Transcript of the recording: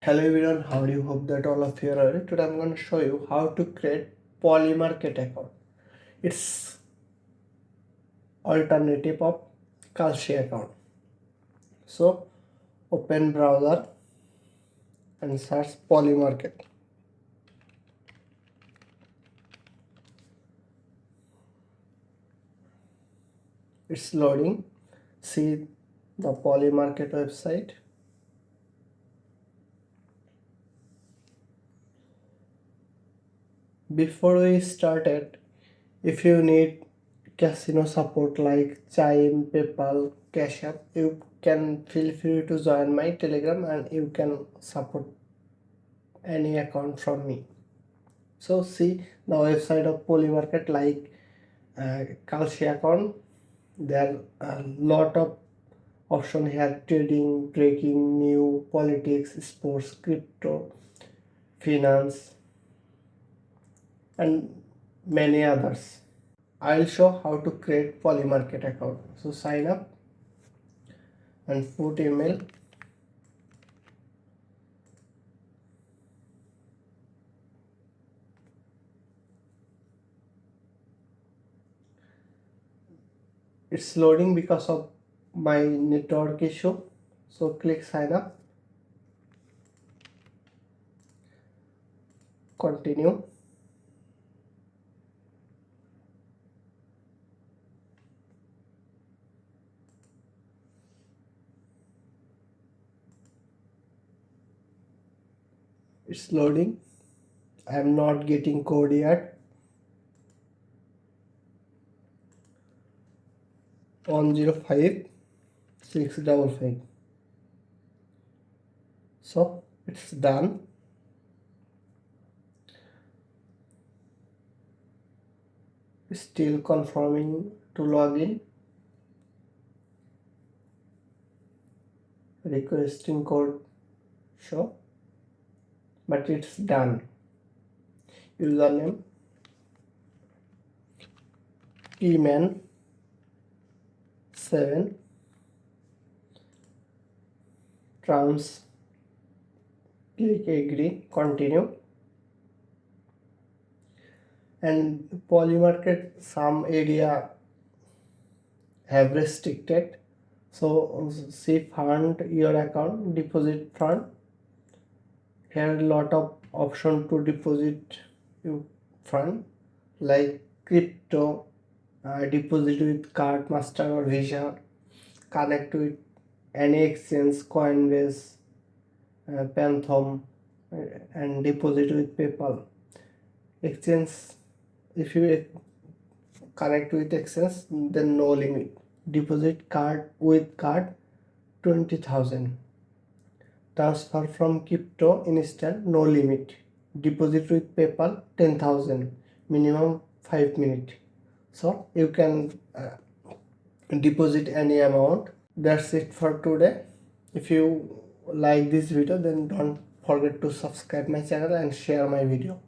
Hello everyone, how do you hope that all of you are ready? Today I'm going to show you how to create Polymarket account. It's alternative of 𝗘𝗗𝗨𝗖𝗔𝗧𝗜𝗢 account. So open browser and search Polymarket. It's loading. See the Polymarket website. Before we started, if you need casino support like Chime, PayPal, Cash App, you can feel free to join my Telegram and you can support any account from me. So see the website of Polymarket like 𝗘𝗗𝗨𝗖𝗔𝗧𝗜𝗢 account. There are a lot of option here: trading, breaking, new, politics, sports, crypto, finance, and many others. I'll show how to create Polymarket account. So sign up and put email. It's loading because of my network issue. So click sign up. Continue. It's loading. I am not getting code yet. 105655. So it's done. Still confirming to login. Requesting code show, but it's done. Username 𝗘𝗗𝗨𝗖𝗔𝗧𝗜𝗢, terms click agree, continue. And Polymarket some area have restricted, so see fund your account, deposit fund. Here a lot of option to deposit your fund like crypto, deposit with card, master or visa, connect with any exchange, Coinbase, Phantom, and deposit with PayPal. Exchange, if you connect with exchange, then no limit. Deposit card with card 20,000. Transfer from crypto instant, no limit. Deposit with PayPal 10,000, minimum 5 minutes. So you can deposit any amount. That's it for today. If you like this video, then don't forget to subscribe my channel and share my video.